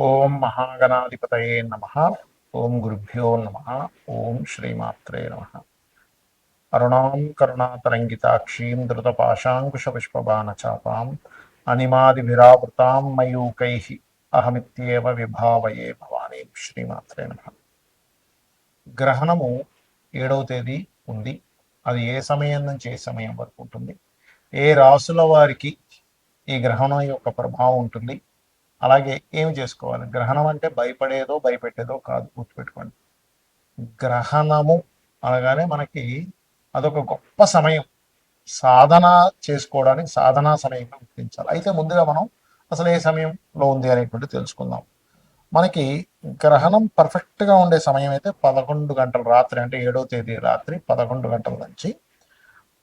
ఓం మహాగణాధిపతయే నమ. ఓం గురుభ్యో నమ. ఓం శ్రీమాత్రే నమ. అరుణాం కరుణాతరంగితాక్షీం ధృతపాశాంకుశపుష్పబాణచాపాం అనిమాదిభిరావృతాం మయూకై అహమిత్యేవ విభావయే భవానీ. శ్రీమాత్రే నమ. గ్రహణము 7వ తేదీ ఉంది. అది ఏ సమయం నుంచి ఏ సమయం వరకు ఉంటుంది, ఏ రాసుల వారికి ఈ గ్రహణం యొక్క ప్రభావం ఉంటుంది, అలాగే ఏమి చేసుకోవాలి. గ్రహణం అంటే భయపడేదో భయపెట్టేదో కాదు, గుర్తుపెట్టుకోండి. గ్రహణము అనగానే మనకి అదొక గొప్ప సమయం, సాధన చేసుకోవడానికి సాధనా సమయంగా గుర్తించాలి. అయితే ముందుగా మనం అసలు ఏ సమయంలో ఉంది అనేటువంటి తెలుసుకుందాం. మనకి గ్రహణం పర్ఫెక్ట్గా ఉండే సమయం అయితే 11 గంటల రాత్రి, అంటే 7వ తేదీ రాత్రి 11 గంటల నుంచి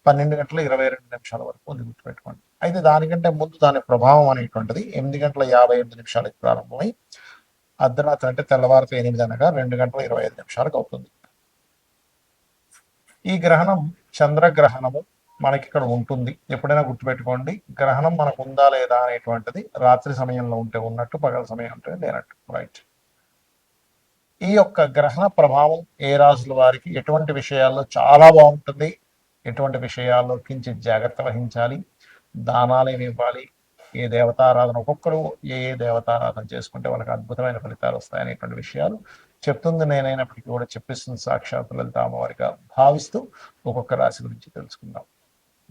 12 గంటల 22 నిమిషాల వరకు ఉంది, గుర్తుపెట్టుకోండి. అయితే దానికంటే ముందు దాని ప్రభావం అనేటువంటిది 8 గంటల 58 నిమిషాలకు ప్రారంభమై అర్ధరాత్రి అంటే తెల్లవారితో 8 అనగా 2 గంటల 25 నిమిషాలకు అవుతుంది. ఈ గ్రహణం చంద్రగ్రహణము మనకి ఇక్కడ ఉంటుంది. ఎప్పుడైనా గుర్తుపెట్టుకోండి, గ్రహణం మనకు ఉందా లేదా అనేటువంటిది రాత్రి సమయంలో ఉంటే ఉన్నట్టు, పగల సమయం ఉంటే లేనట్టు. రైట్. ఈ యొక్క గ్రహణ ప్రభావం ఏ రాశుల వారికి ఎటువంటి విషయాల్లో చాలా బాగుంటుంది, ఎటువంటి విషయాల్లో కించిత్ జాగ్రత్త వహించాలి, దానాలు ఏమి ఇవ్వాలి, ఏ దేవతారాధన, ఒక్కొక్కరు ఏ ఏ దేవతారాధన చేసుకుంటే వాళ్ళకి అద్భుతమైన ఫలితాలు వస్తాయనేటువంటి విషయాలు చెప్తుంది నేనైనప్పటికీ కూడా చెప్పిస్తుంది సాక్షాత్ లలిత అమ్మవారిగా భావిస్తూ ఒక్కొక్క రాశి గురించి తెలుసుకుందాం.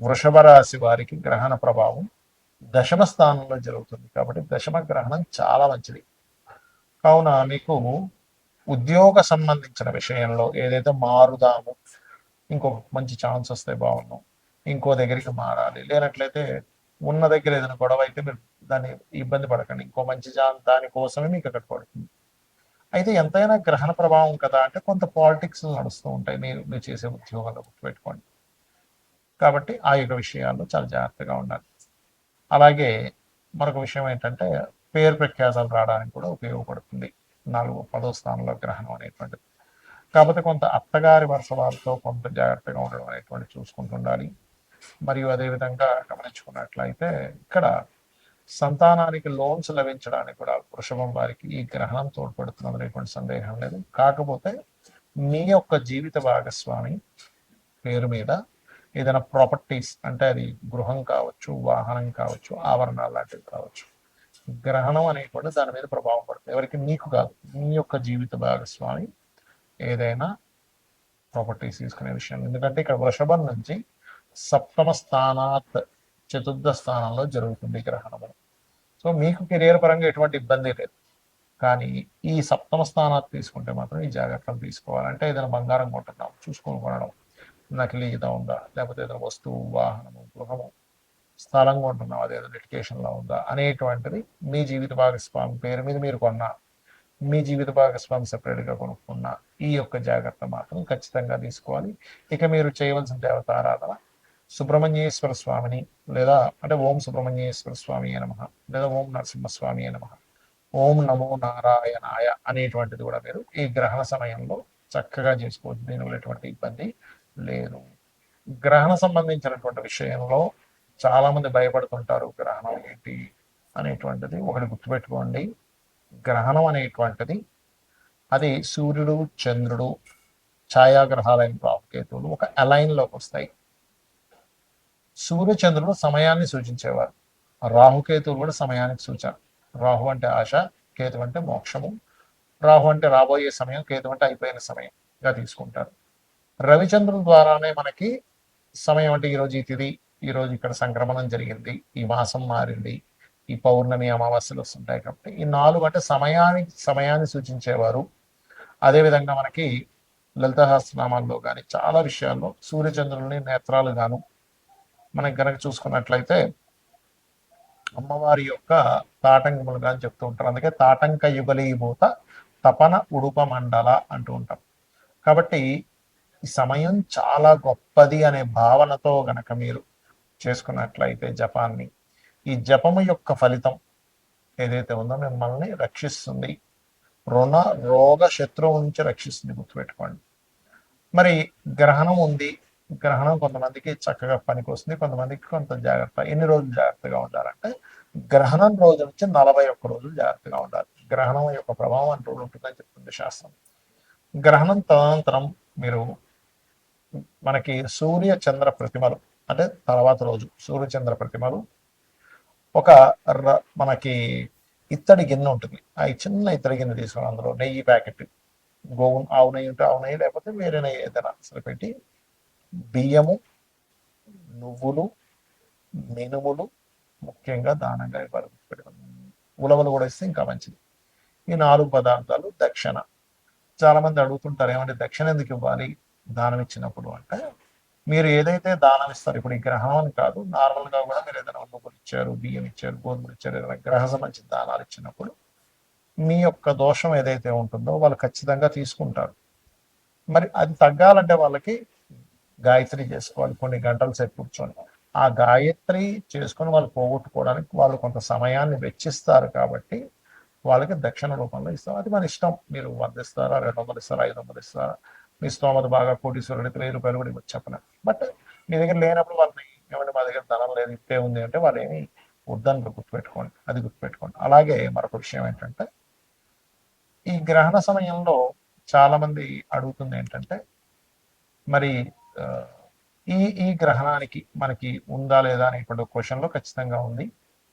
వృషభ రాశి వారికి గ్రహణ ప్రభావం దశమ స్థానంలో జరుగుతుంది, కాబట్టి దశమ గ్రహణం చాలా మంచిది. కావున మీకు ఉద్యోగ సంబంధించిన విషయంలో ఏదైతే మారుదాము, ఇంకొక మంచి ఛాన్స్ వస్తే బాగున్నాం, ఇంకో దగ్గరికి మారాలి, లేనట్లయితే ఉన్న దగ్గర ఏదైనా గొడవ అయితే మీరు దాన్ని ఇబ్బంది పడకండి, ఇంకో మంచి దానికోసమే మీకు అక్కడ పడుతుంది. అయితే ఎంతైనా గ్రహణ ప్రభావం కదా అంటే కొంత పాలిటిక్స్ నడుస్తూ ఉంటాయి మీరు చేసే ఉద్యోగాల్లో, గుర్తుపెట్టుకోండి. కాబట్టి ఆ యొక్క విషయాల్లో చాలా జాగ్రత్తగా ఉండాలి. అలాగే మరొక విషయం ఏంటంటే పేరు ప్రఖ్యాతలు రావడానికి కూడా ఉపయోగపడుతుంది 10వ స్థానంలో గ్రహణం అనేటువంటిది. కాకపోతే కొంత అత్తగారి వరుస వారితో కొంత జాగ్రత్తగా ఉండడం అనేటువంటి చూసుకుంటుండాలి. మరియు అదేవిధంగా గమనించుకున్నట్లయితే ఇక్కడ సంతానానికి లోన్స్ లభించడానికి కూడా వృషభం వారికి ఈ గ్రహణం తోడ్పడుతున్నది అనేటువంటి సందేహం లేదు. కాకపోతే మీ యొక్క జీవిత భాగస్వామి పేరు మీద ఏదైనా ప్రాపర్టీస్, అంటే అది గృహం కావచ్చు, వాహనం కావచ్చు, ఆభరణాలు లాంటివి కావచ్చు, గ్రహణం అనేటువంటి దాని మీద ప్రభావం పడుతుంది. ఎవరికి? మీకు కాదు, మీ యొక్క జీవిత భాగస్వామి ఏదైనా ప్రాపర్టీస్ తీసుకునే విషయం. ఎందుకంటే ఇక్కడ వృషభం నుంచి సప్తమ స్థానాత్ చతుర్థ స్థానంలో జరుగుతుంది గ్రహణము. సో మీకు కెరియర్ పరంగా ఎటువంటి ఇబ్బంది లేదు. కానీ ఈ సప్తమ స్థానాన్ని తీసుకుంటే మాత్రం ఈ జాగ్రత్తలు తీసుకోవాలంటే ఏదైనా బంగారం కొంటున్నాం చూసుకొని కొనడం, నకిలీ ఇదా ఉందా, లేకపోతే ఏదైనా వస్తువు, వాహనము, గృహము, స్థలం కొంటున్నాం అదేదో లిటికేషన్లో ఉందా అనేటువంటిది మీ జీవిత భాగస్వామి పేరు మీద మీరు కొన్నా, మీ జీవిత భాగస్వామి సెపరేట్గా కొనుక్కున్న ఈ యొక్క జాగ్రత్త మాత్రం ఖచ్చితంగా తీసుకోవాలి. ఇక మీరు చేయవలసిన దేవతారాధన సుబ్రహ్మణ్యేశ్వర స్వామిని, లేదా అంటే ఓం సుబ్రహ్మణ్యేశ్వర స్వామి నమ, లేదా ఓం నరసింహస్వామి నమ, ఓం నమో నారాయణాయ అనేటువంటిది కూడా మీరు ఈ గ్రహణ సమయంలో చక్కగా చేసుకోవచ్చు. దీనివల్ల ఎటువంటి ఇబ్బంది లేదు. గ్రహణ సంబంధించినటువంటి విషయంలో చాలా మంది భయపడుతుంటారు, గ్రహణం ఏంటి అనేటువంటిది. ఒకటి గుర్తుపెట్టుకోండి, గ్రహణం అనేటువంటిది అది సూర్యుడు, చంద్రుడు, ఛాయాగ్రహాలైన రాహుకేతువులు ఒక అలైన్లోకి వస్తాయి. సూర్య చంద్రుడు సమయాన్ని సూచించేవారు, రాహుకేతువులు కూడా సమయానికి సూచన. రాహు అంటే ఆశ, కేతు అంటే మోక్షము. రాహు అంటే రాబోయే సమయం, కేతు అంటే అయిపోయిన సమయంగా తీసుకుంటారు. రవిచంద్రుల ద్వారానే మనకి సమయం అంటే ఈరోజు ఈ తిథి, ఈరోజు ఇక్కడ సంక్రమణం జరిగింది, ఈ మాసం మారింది, ఈ పౌర్ణమి అమావాస్యలు వస్తుంటాయి. కాబట్టి ఈ 4 అంటే సమయాన్ని సూచించేవారు. అదేవిధంగా మనకి లలిత సహస్రనామాల్లో కానీ చాలా విషయాల్లో సూర్యచంద్రుల్ని నేత్రాలు గాను మనకి గనక చూసుకున్నట్లయితే అమ్మవారి యొక్క తాటంకములు కానీ చెప్తూ ఉంటారు. అందుకే తాటంక యుగలీభూత తపన ఉడుప మండల అంటూ ఉంటాం. కాబట్టి ఈ సమయం చాలా గొప్పది అనే భావనతో గనక మీరు చేసుకున్నట్లయితే జపాన్ని, ఈ జపము యొక్క ఫలితం ఏదైతే ఉందో మిమ్మల్ని రక్షిస్తుంది, రుణ రోగ శత్రువు నుంచి రక్షిస్తుంది, గుర్తుపెట్టుకోండి. మరి గ్రహణం ఉంది, గ్రహణం కొంతమందికి చక్కగా పనికి వస్తుంది, కొంతమందికి కొంత జాగ్రత్త. ఎన్ని రోజులు జాగ్రత్తగా ఉండాలంటే గ్రహణం రోజు నుంచి 41 రోజులు జాగ్రత్తగా ఉండాలి. గ్రహణం యొక్క ప్రభావం అంటూ ఉంటుందని చెప్తుంది శాస్త్రం. గ్రహణం తదనంతరం మీరు మనకి సూర్య చంద్ర ప్రతిమలు అంటే తర్వాత రోజు సూర్య చంద్ర ప్రతిమలు ఒక మనకి ఇత్తడి గిన్నె ఉంటుంది. ఆ చిన్న ఇత్తడి గిన్నె తీసుకుని అందులో నెయ్యి ప్యాకెట్, గోవు ఆవు నెయ్యి ఉంటే ఆవు నెయ్యి, లేకపోతే వేరే నెయ్యి ఏదైనా అసలు పెట్టి బియ్యము, నువ్వులు, మినుములు ముఖ్యంగా దానంగా ఇవ్వాలి. ఉలవలు కూడా ఇస్తే ఇంకా మంచిది. ఈ 4 పదార్థాలు దక్షిణ. చాలా మంది అడుగుతుంటారు, ఏమంటే దక్షిణ ఎందుకు ఇవ్వాలి దానం ఇచ్చినప్పుడు అంటే, మీరు ఏదైతే దానం ఇస్తారు, ఇప్పుడు ఈ గ్రహం అని కాదు, నార్మల్గా కూడా మీరు ఏదైనా నువ్వులు ఇచ్చారు, బియ్యం ఇచ్చారు, గోధుమలు ఇచ్చారు, ఏదైనా గ్రహ సంబంధించిన దానాలు ఇచ్చినప్పుడు మీ యొక్క దోషం ఏదైతే ఉంటుందో వాళ్ళు ఖచ్చితంగా తీసుకుంటారు. మరి అది తగ్గాలంటే వాళ్ళకి గాయత్రి చేసుకోవాలి కొన్ని గంటల సేపు కూర్చొని. ఆ గాయత్రి చేసుకొని వాళ్ళు పోగొట్టుకోవడానికి వాళ్ళు కొంత సమయాన్ని వెచ్చిస్తారు కాబట్టి వాళ్ళకి దక్షిణ రూపంలో ఇస్తాం. అది మన ఇష్టం. మీరు 100 ఇస్తారా, 200 ఇస్తారా, 500 ఇస్తారా, మీ స్తోమత బాగా కోటీశ్వరుడు అయితే 1000 రూపాయలు కూడా ఇవ్వచ్చు చెప్పలేం. బట్ మీ దగ్గర లేనప్పుడు వాళ్ళని ఏమంటే మా దగ్గర ధనం లేదు ఇంతే ఉంది అంటే వాళ్ళు ఏమి వద్దని గుర్తుపెట్టుకోండి. అది గుర్తుపెట్టుకోండి. అలాగే మరొక విషయం ఏంటంటే, ఈ గ్రహణ సమయంలో చాలా మంది అడుగుతుంది ఏంటంటే, మరి ఈ ఈ గ్రహణానికి మనకి ఉందా లేదా అనేటువంటి క్వశ్చన్లో ఖచ్చితంగా ఉంది.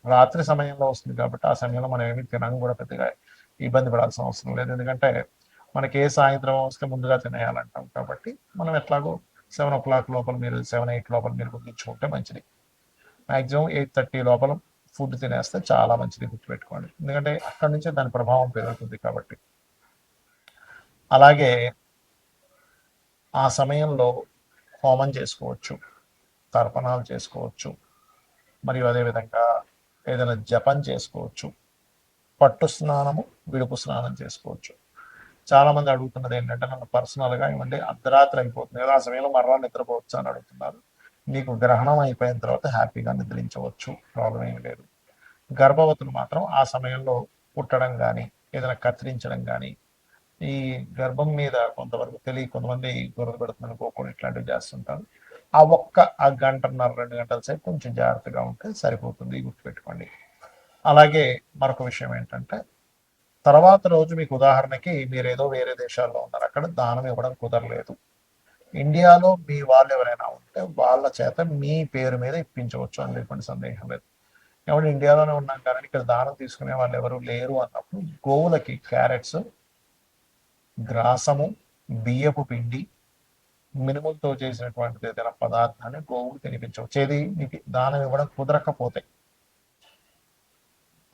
రాత్రి సమయంలో వస్తుంది కాబట్టి ఆ సమయంలో మనం ఏమి తినడం కూడా పెద్దగా ఇబ్బంది పడాల్సిన అవసరం లేదు. ఎందుకంటే మనకి ఏ సాయంత్రం వస్తే ముందుగా తినేయాలంటాం కాబట్టి మనం ఎట్లాగో 7 o'clock లోపల మీరు 7-8 లోపల మీరు ముగించుకుంటే మంచిది. మ్యాక్సిమం 8:30 లోపల ఫుడ్ తినేస్తే చాలా మంచిది, గుర్తుపెట్టుకోండి. ఎందుకంటే అక్కడి నుంచే దాని ప్రభావం పెరుగుతుంది కాబట్టి. అలాగే ఆ సమయంలో హోమం చేసుకోవచ్చు, తర్పణాలు చేసుకోవచ్చు, మరియు అదేవిధంగా ఏదైనా జపం చేసుకోవచ్చు, పట్టు స్నానము, విడుపు స్నానం చేసుకోవచ్చు. చాలా మంది అడుగుతున్నది ఏంటంటే, నన్ను పర్సనల్గా ఏమంటే అర్ధరాత్రి అయిపోతుంది కదా, ఆ సమయంలో మరలా నిద్రపోవచ్చు అని అడుగుతున్నారు. మీకు గ్రహణం అయిపోయిన తర్వాత హ్యాపీగా నిద్రించవచ్చు, ప్రాబ్లం ఏమి లేదు. గర్భవతులు మాత్రం ఆ సమయంలో పుట్టడం కానీ ఏదైనా కత్తిరించడం కానీ, ఈ గర్భం మీద కొంతవరకు తెలియ కొంతమంది గొర్రెలు పెడుతుందని కోరుకొని ఇట్లాంటివి చేస్తుంటారు. ఆ గంటన్నర 2 గంటల సేపు కొంచెం జాగ్రత్తగా ఉంటే సరిపోతుంది, గుర్తుపెట్టుకోండి. అలాగే మరొక విషయం ఏంటంటే, తర్వాత రోజు మీకు ఉదాహరణకి మీరు ఏదో వేరే దేశాల్లో ఉన్నారు, అక్కడ దానం ఇవ్వడం కుదరలేదు. ఇండియాలో మీ వాళ్ళు ఎవరైనా ఉంటే వాళ్ళ చేత మీ పేరు మీద ఇప్పించవచ్చు, అందులో సందేహం లేదు. ఎవరు ఇండియాలోనే ఉన్నాం కానీ ఇక్కడ దానం తీసుకునే వాళ్ళు ఎవరు లేరు అన్నప్పుడు గోవులకి క్యారెట్స్, గ్రాసము, బియ్యపు పిండి, మినుములతో చేసినటువంటిది ఏదైనా పదార్థాన్ని గోవుకు తినిపించవచ్చు, ఏది మీకు దానం ఇవ్వడం కుదరకపోతే.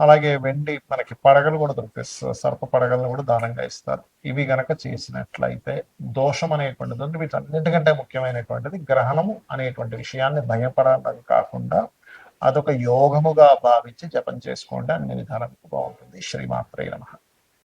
అలాగే వెండి మనకి పడగలు కూడా దొరుకుతాయి, సర్ప పడగలను కూడా దానంగా ఇస్తారు. ఇవి గనక చేసినట్లయితే దోషం అనేటువంటిది, వీటన్నిటికంటే ముఖ్యమైనటువంటిది గ్రహణము అనేటువంటి విషయాన్ని భయపడడం కాకుండా అదొక యోగముగా భావించి జపం చేసుకోండి. అన్ని విధాలకు బాగుంటుంది. శ్రీమాత్రే నమః.